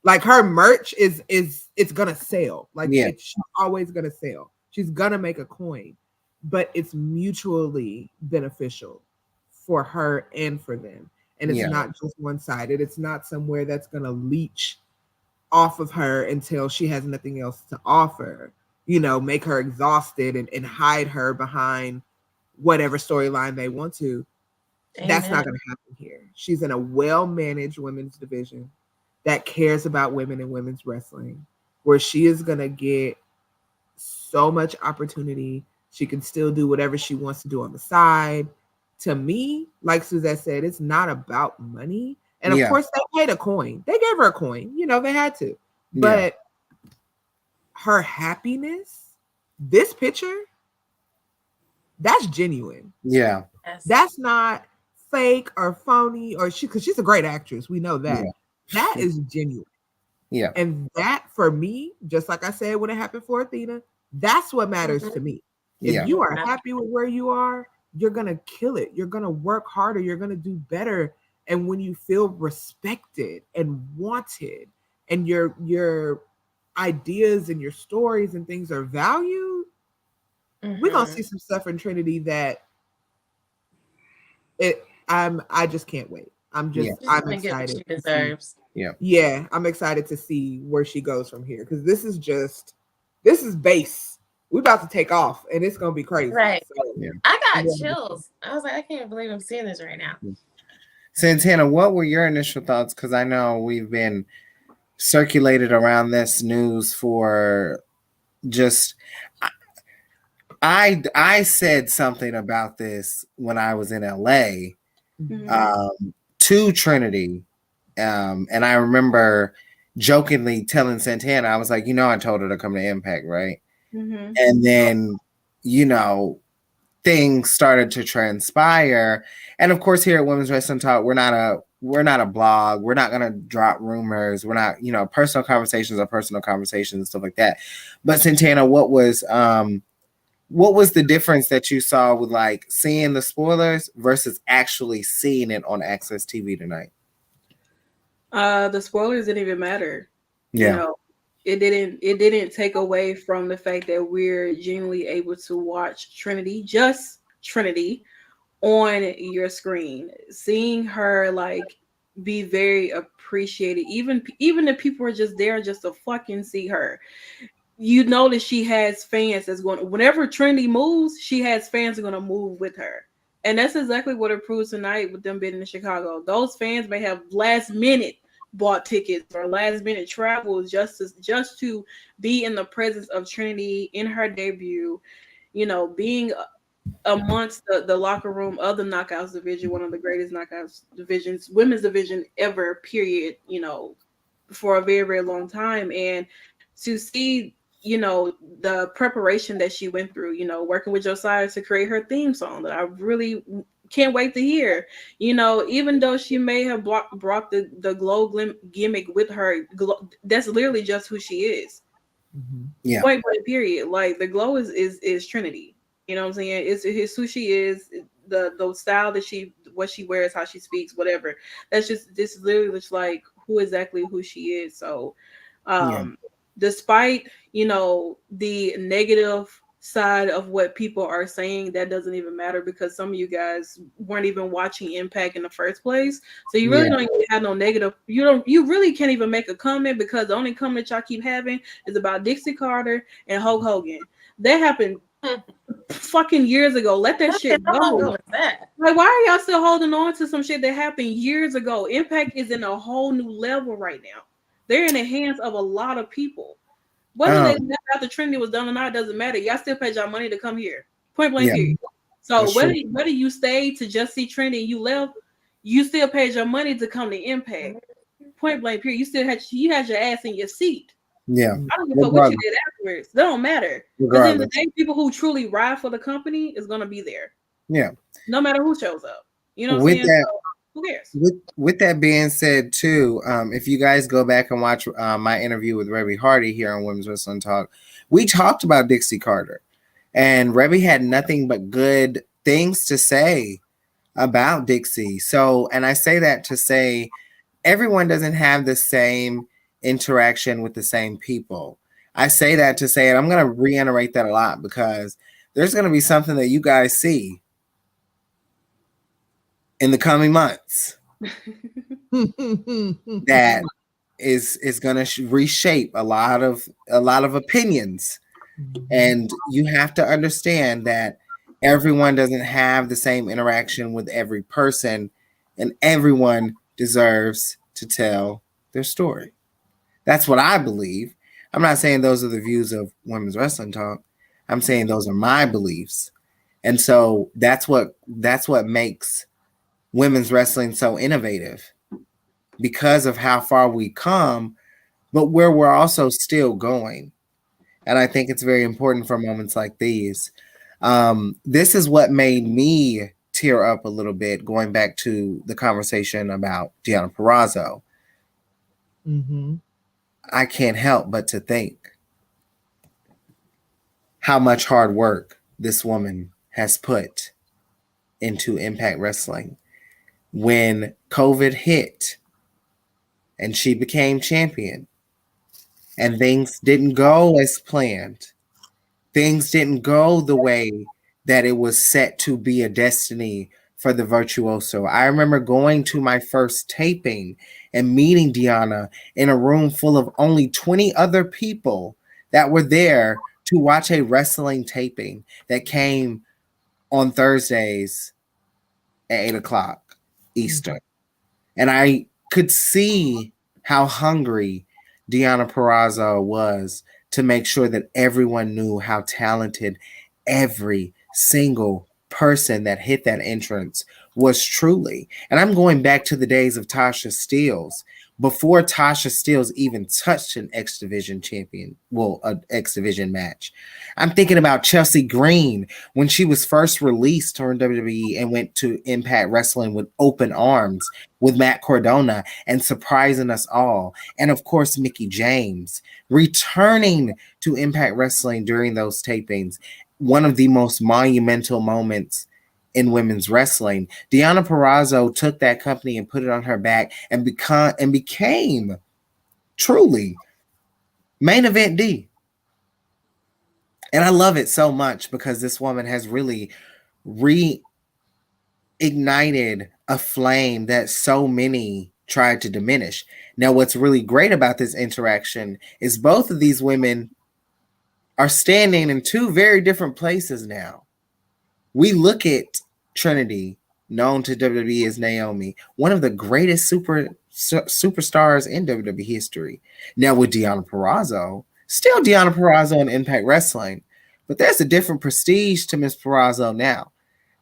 Like, her merch is it's gonna sell. Like, it's always gonna sell. She's gonna make a coin, but it's mutually beneficial for her and for them. And it's not just one-sided. It's not somewhere that's gonna leech off of her until she has nothing else to offer, you know, make her exhausted and hide her behind whatever storyline they want to. Amen. That's not going to happen here. She's in a well-managed women's division that cares about women and women's wrestling, where she is going to get so much opportunity. She can still do whatever she wants to do on the side. To me, like Suzette said, it's not about money. And of course, they paid a coin. They gave her a coin. You know, they had to. But her happiness, this picture, that's genuine. Yeah. That's not fake or phony, or because she's a great actress. We know that. That is genuine. Yeah. And that, for me, just like I said when it happened for Athena, that's what matters to me. If you are happy with where you are, you're going to kill it. You're going to work harder. You're going to do better. And when you feel respected and wanted, and your ideas and your stories and things are valued, we're going to see some stuff in Trinity that I just can't wait. I'm excited. She deserves. Yeah, I'm excited to see where she goes from here, because this is base. We're about to take off, and it's gonna be crazy. Right. So, I got chills. I was like, I can't believe I'm seeing this right now. Santana, what were your initial thoughts? Because I know we've been circulated around this news for just. I said something about this when I was in LA to Trinity. And I remember jokingly telling Santana, I was like, you know, I told her to come to Impact, right? Mm-hmm. And then, you know, things started to transpire. And of course, here at Women's Wrestling Talk, we're not a blog. We're not gonna drop rumors. We're not, you know, personal conversations are personal conversations and stuff like that. But Santana, what was the difference that you saw with like seeing the spoilers versus actually seeing it on Access TV tonight? The spoilers didn't even matter. Yeah. You know, it didn't take away from the fact that we're genuinely able to watch Trinity, just Trinity, on your screen. Seeing her like be very appreciated. Even if people are just there just to fucking see her. You know that she has fans that's going, whenever Trinity moves, she has fans that are going to move with her. And that's exactly what it proves tonight with them being in Chicago. Those fans may have last minute bought tickets or last minute travels just to be in the presence of Trinity in her debut, you know, being amongst the locker room of the Knockouts division, one of the greatest Knockouts divisions, women's division ever, period, you know, for a very, very long time. And to see, you know, the preparation that she went through, you know, working with Josiah to create her theme song that I really can't wait to hear. You know, even though she may have brought the glow gimmick with her, that's literally just who she is. Mm-hmm. Yeah. Point blank, period. Like the glow is Trinity. You know what I'm saying? It's who she is. The style that what she wears, how she speaks, whatever. That's just this is literally just like who she is. So, despite, you know, the negative side of what people are saying, that doesn't even matter, because some of you guys weren't even watching Impact in the first place. So you really don't even have no negative. You really can't even make a comment, because the only comment y'all keep having is about Dixie Carter and Hulk Hogan. That happened fucking years ago. Let that shit go. Like, why are y'all still holding on to some shit that happened years ago? Impact is in a whole new level right now. They're in the hands of a lot of people. Whether they left after Trinity was done or not, doesn't matter. Y'all still paid y'all money to come here. Point blank, period. So whether you stayed to just see Trinity and you left, you still paid your money to come to Impact. Point blank, period. You had your ass in your seat. Yeah. I don't give a fuck what you did afterwards. That don't matter. Because in the day, people who truly ride for the company is gonna be there. Yeah. No matter who shows up. You know what I'm saying? Who cares? With that being said, too, if you guys go back and watch my interview with Rebby Hardy here on Women's Wrestling Talk, we talked about Dixie Carter, and Rebby had nothing but good things to say about Dixie. So, and I say that to say everyone doesn't have the same interaction with the same people. I say that to say, and I'm going to reiterate that a lot, because there's going to be something that you guys see in the coming months that is going to reshape a lot of opinions. And you have to understand that everyone doesn't have the same interaction with every person, and everyone deserves to tell their story. That's what I believe. I'm not saying those are the views of Women's Wrestling Talk. I'm saying those are my beliefs. And so that's what makes women's wrestling so innovative, because of how far we come, but where we're also still going. And I think it's very important for moments like these. This is what made me tear up a little bit, going back to the conversation about Deonna Purrazzo. Mm-hmm. I can't help but to think how much hard work this woman has put into Impact Wrestling. When COVID hit and she became champion, and things didn't go as planned, things didn't go the way that it was set to be a destiny for the Virtuoso. I remember going to my first taping and meeting Deonna in a room full of only 20 other people that were there to watch a wrestling taping that came on Thursdays at 8 o'clock Eastern. And I could see how hungry Deonna Purrazzo was to make sure that everyone knew how talented every single person that hit that entrance was truly. And I'm going back to the days of Tasha Steelz, before Tasha Steelz even touched an X Division X Division match. I'm thinking about Chelsea Green when she was first released from WWE and went to Impact Wrestling with open arms with Matt Cardona and surprising us all. And of course, Mickie James returning to Impact Wrestling during those tapings. One of the most monumental moments in women's wrestling. Deonna Purrazzo took that company and put it on her back and became truly Main Event D. And I love it so much because this woman has really reignited a flame that so many tried to diminish. Now, what's really great about this interaction is both of these women are standing in two very different places now. We look at Trinity, known to WWE as Naomi, one of the greatest superstars in WWE history. Now with Deonna Purrazzo, still Deonna Purrazzo in Impact Wrestling, but there's a different prestige to Miss Purrazzo now.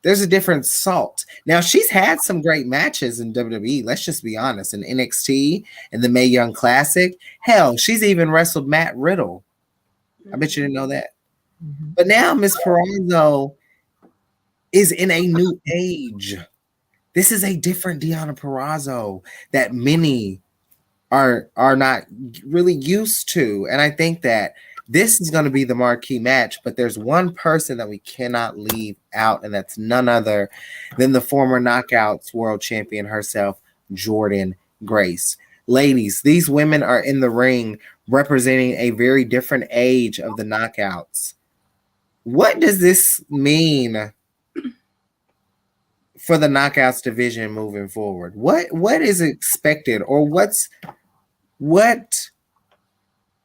There's a different salt. Now, she's had some great matches in WWE, let's just be honest, in NXT and the Mae Young Classic. Hell, she's even wrestled Matt Riddle. I bet you didn't know that. Mm-hmm. But now Miss Purrazzo is in a new age. This is a different Deonna Purrazzo that many are not really used to. And I think that this is going to be the marquee match, but there's one person that we cannot leave out, and that's none other than the former Knockouts world champion herself, Jordynne Grace. Ladies, these women are in the ring representing a very different age of the Knockouts. What does this mean for the Knockouts division moving forward? What is expected, or what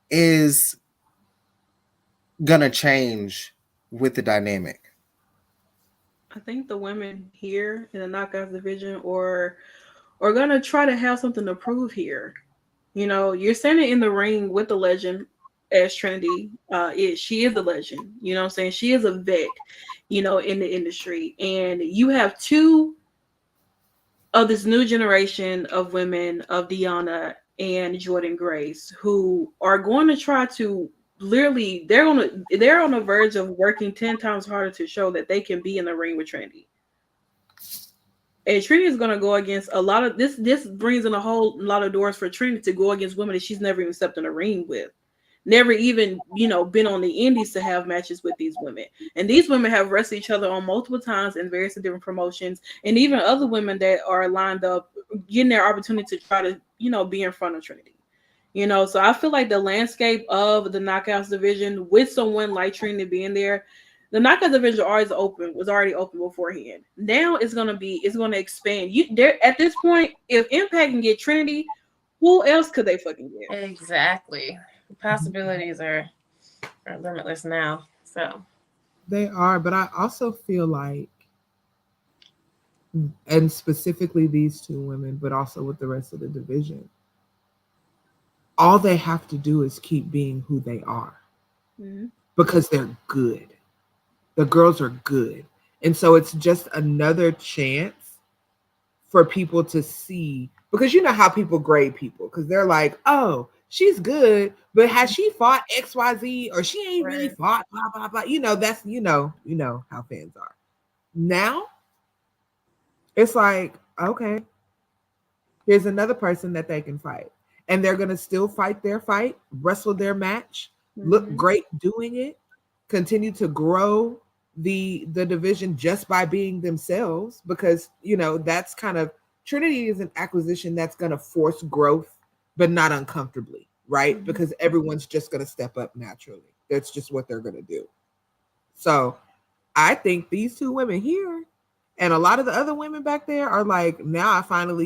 is gonna change with the dynamic? I think the women here in the Knockouts division are gonna try to have something to prove here. You know, you're standing in the ring with the legend as Trinity. She is a legend. You know what I'm saying? She is a vet, you know, in the industry. And you have two of this new generation of women, of Deonna and Jordynne Grace, who are going to try to literally, they're on the verge of working 10 times harder to show that they can be in the ring with Trinity. And Trinity is going to go against a lot of this. This brings in a whole lot of doors for Trinity to go against women that she's never even stepped in a ring with, never even, you know, been on the indies to have matches with these women. And these women have wrestled each other on multiple times in various different promotions, and even other women that are lined up getting their opportunity to try to, you know, be in front of Trinity. You know, so I feel like the landscape of the Knockouts division with someone like Trinity being there, the Knockouts division was already open beforehand. Now it's going to expand. At this point, if Impact can get Trinity, Who else could they fucking get? Exactly. The possibilities are limitless now. So they are, but I also feel like, and specifically these two women, but also with the rest of the division, all they have to do is keep being who they are, because they're good. The girls are good. And so it's just another chance for people to see, because you know how people grade people, because they're like, oh, she's good, but has she fought XYZ, or she ain't really fought blah blah blah. That's you know how fans are. Now it's like, okay, here's another person that they can fight. And they're gonna still fight their fight, wrestle their match, look great doing it, continue to grow the division just by being themselves, because that's kind of, Trinity is an acquisition that's going to force growth, but not uncomfortably, right? Because everyone's just going to step up naturally. That's just what they're going to do. So I think these two women here and a lot of the other women back there are like, now I finally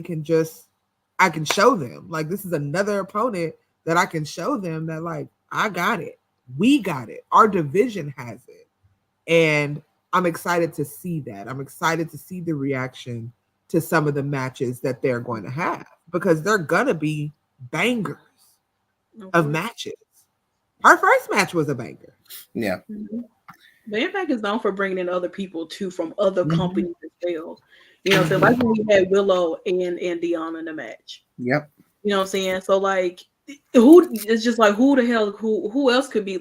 I can show them, like, this is another opponent that I can show them that, like, I got it. We got it. Our division has it. And I'm excited to see that. I'm excited to see the reaction to some of the matches that they're going to have, because they're going to be bangers of matches. Our first match was a banger. Yeah. But Impact is known for bringing in other people too from other companies as well. So like when we had Willow and Deanna in the match. Yep. You know what I'm saying? So like, it's just like, who the hell, who else could be?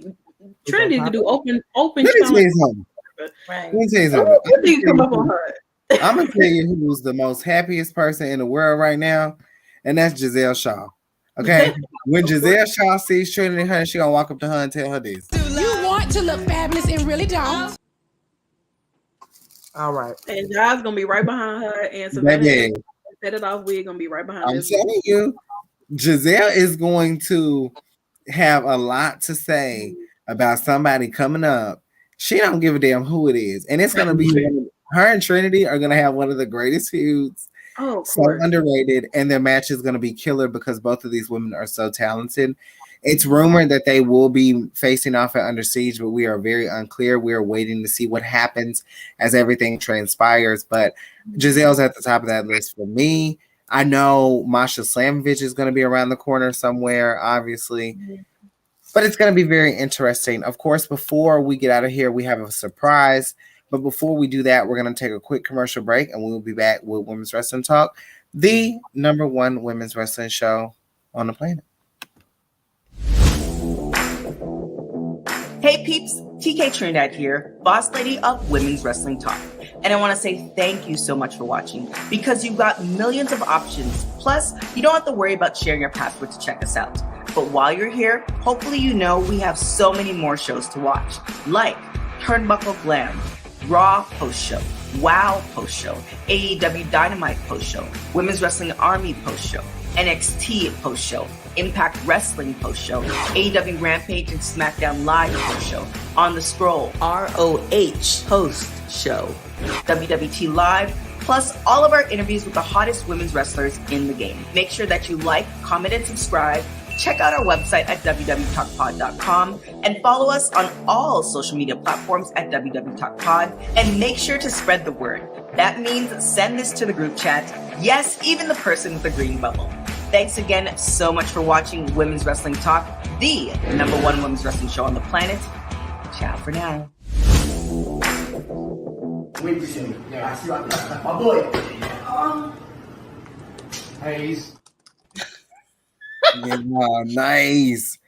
Trinity could do open challenge. Right. Let me tell you something. I'm gonna tell you who's the most happiest person in the world right now, and that's Giselle Shaw. Okay, when Giselle Shaw sees Trinity, her, she gonna walk up to her and tell her this. You want to look fabulous and really don't. All right. And Jai's gonna be right behind her, and Savannah set it off. We're gonna be right behind. I'm telling you, Giselle is going to have a lot to say about somebody coming up. She don't give a damn who it is, and it's gonna be her and Trinity are gonna have one of the greatest feuds. Oh, so underrated, and their match is gonna be killer because both of these women are so talented. It's rumored that they will be facing off at Under Siege, but we are very unclear. We are waiting to see what happens as everything transpires. But Giselle's at the top of that list for me. I know Masha Slamovich is going to be around the corner somewhere, obviously. But it's going to be very interesting. Of course, before we get out of here, we have a surprise. But before we do that, we're going to take a quick commercial break, and we will be back with Women's Wrestling Talk, the #1 women's wrestling show on the planet. Hey peeps, TK Trinidad here, boss lady of Women's Wrestling Talk. And I want to say thank you so much for watching, because you've got millions of options. Plus, you don't have to worry about sharing your password to check us out. But while you're here, hopefully you know we have so many more shows to watch, like Turnbuckle Glam, Raw post-show, WoW post-show, AEW Dynamite post-show, Women's Wrestling Army post-show, NXT post-show, Impact Wrestling post-show, AEW Rampage and SmackDown Live post-show, On the Scroll, ROH post-show, WWT Live, plus all of our interviews with the hottest women's wrestlers in the game. Make sure that you like, comment, and subscribe. Check out our website at www.talkpod.com and follow us on all social media platforms at www.talkpod, and make sure to spread the word. That means send this to the group chat. Yes, even the person with the green bubble. Thanks again so much for watching Women's Wrestling Talk, the #1 women's wrestling show on the planet. Ciao for now. Wait to see. Yeah, I see my boy. Hayes. Yeah, nice.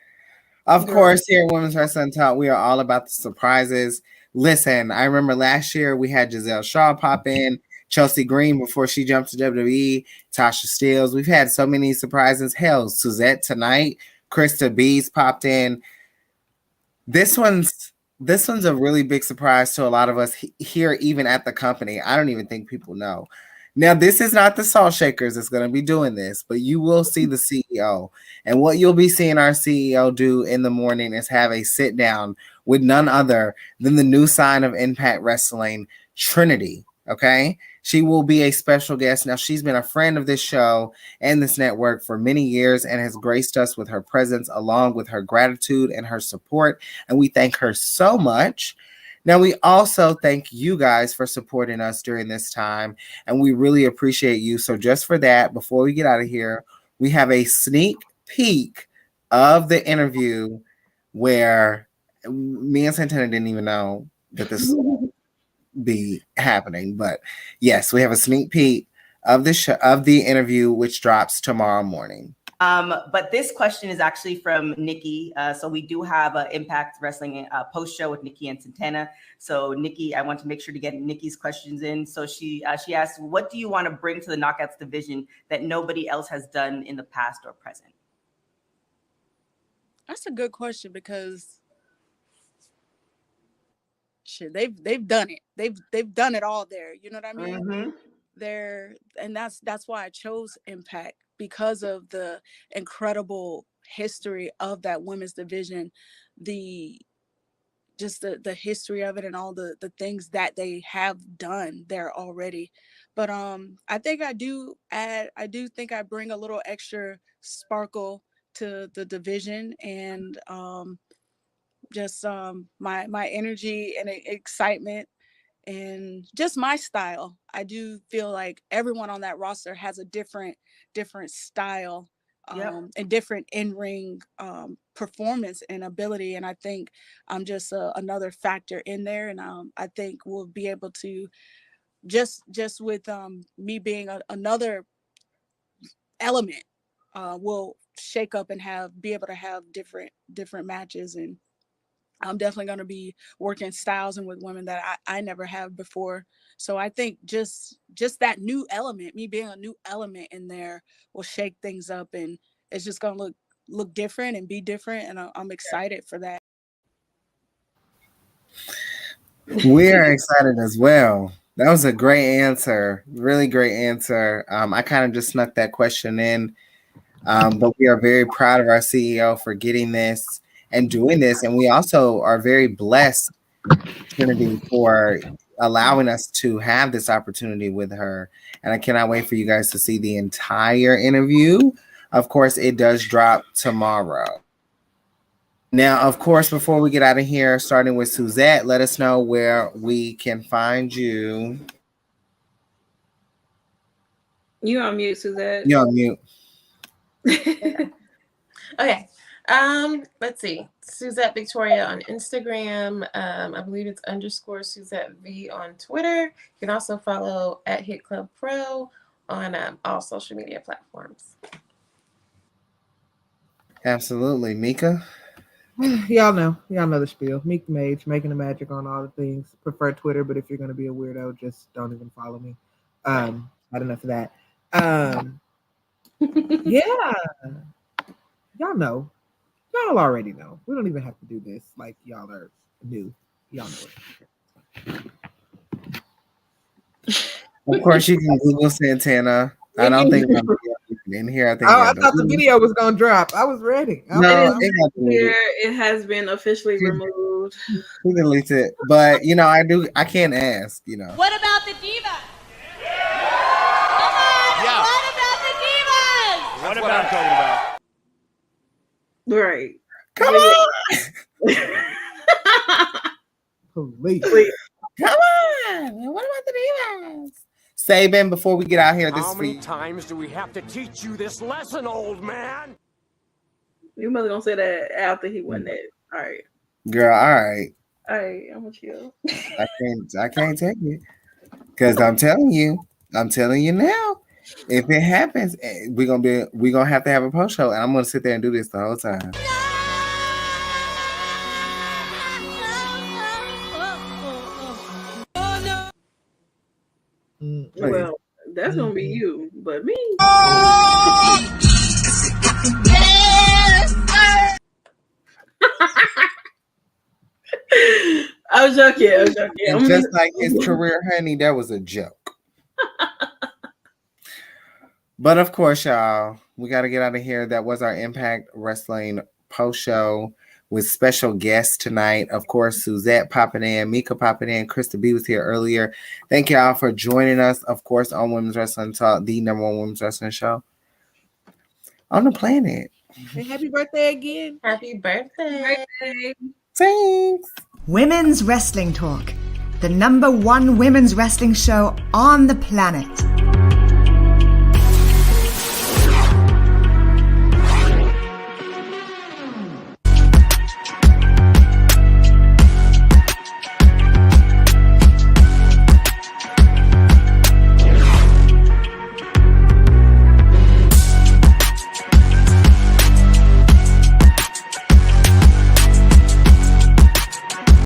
Of course, here at Women's Wrestling Talk, we are all about the surprises. Listen, I remember last year we had Giselle Shaw pop in, Chelsea Green before she jumped to WWE, Tasha Steelz. We've had so many surprises. Hell, Suzette tonight, Krista Bees popped in. This one's a really big surprise to a lot of us here, even at the company. I don't even think people know. Now, this is not the Salt Shakers that's going to be doing this, but you will see the CEO. And what you'll be seeing our CEO do in the morning is have a sit down with none other than the new sign of Impact Wrestling, Trinity. Okay. She will be a special guest. Now, she's been a friend of this show and this network for many years and has graced us with her presence along with her gratitude and her support. And we thank her so much. Now, we also thank you guys for supporting us during this time, and we really appreciate you. So, just for that, before we get out of here, we have a sneak peek of the interview where me and Santana didn't even know that this be happening, but yes, we have a sneak peek of the show, of the interview, which drops tomorrow morning. But this question is actually from Nikki. So we do have an Impact Wrestling post show with Nikki and Santana. So Nikki, I want to make sure to get Nikki's questions in. So she asked, what do you want to bring to the Knockouts division that nobody else has done in the past or present? That's a good question because shit, they've done it. They've done it all there. You know what I mean? Mm-hmm. And that's why I chose Impact, because of the incredible history of that women's division, the history of it and all the things that they have done there already. But I think I do think I bring a little extra sparkle to the division, and just my energy and excitement and just my style. I do feel like everyone on that roster has a different style, and different in-ring performance and ability, and I think I'm just another factor in there, and I think we'll be able to just with me being another element, we'll shake up and be able to have different matches. And I'm definitely going to be working styles and with women that I never have before. So I think just that new element, me being a new element in there, will shake things up, and it's just going to look different and be different. And I'm excited for that. We are excited as well. That was a great answer. Really great answer. I kind of just snuck that question in. But we are very proud of our CEO for getting this and doing this. And we also are very blessed, Trinity, for allowing us to have this opportunity with her. And I cannot wait for you guys to see the entire interview. Of course, it does drop tomorrow. Now, of course, before we get out of here, starting with Suzette, let us know where we can find you. You on mute, Suzette. You're on mute. Okay. Let's see. Suzette Victoria on Instagram. I believe it's _ Suzette V on Twitter. You can also follow at Hit Club Pro on all social media platforms. Absolutely. Mika? Y'all know the spiel. Meek the Mage, making the magic on all the things. Prefer Twitter, but if you're gonna be a weirdo, just don't even follow me. Not enough of that. Yeah. Y'all know. Y'all already know. We don't even have to do this. Like, y'all are new. Y'all know it. Of course, you can Google Santana. I don't think I'm in here. I thought the video was gonna drop. I was ready. It has been officially removed. We delete it, but I can't ask. What about the divas? Yeah. What about the divas? What about I'm talking about? Right. Come on. Please. Come on. What about the divas? Saban, before we get out here this week. How many times do we have to teach you this lesson, old man? You mother gonna say that after he won that. All right. Girl, all right. All right, I'm gonna chill. I can't take it. Because I'm telling you now, if it happens, we're gonna have to have a post show, and I'm gonna sit there and do this the whole time. Well, that's gonna be you, but me. I was joking. And just like his career, honey, that was a joke. But of course, y'all, we got to get out of here. That was our Impact Wrestling post show. with special guests tonight. Of course, Suzette popping in, Mika popping in, Krista B was here earlier. Thank y'all for joining us, of course, on Women's Wrestling Talk, the number one women's wrestling show on the planet. And happy birthday again. Happy birthday. Thanks. Women's Wrestling Talk, the number one women's wrestling show on the planet.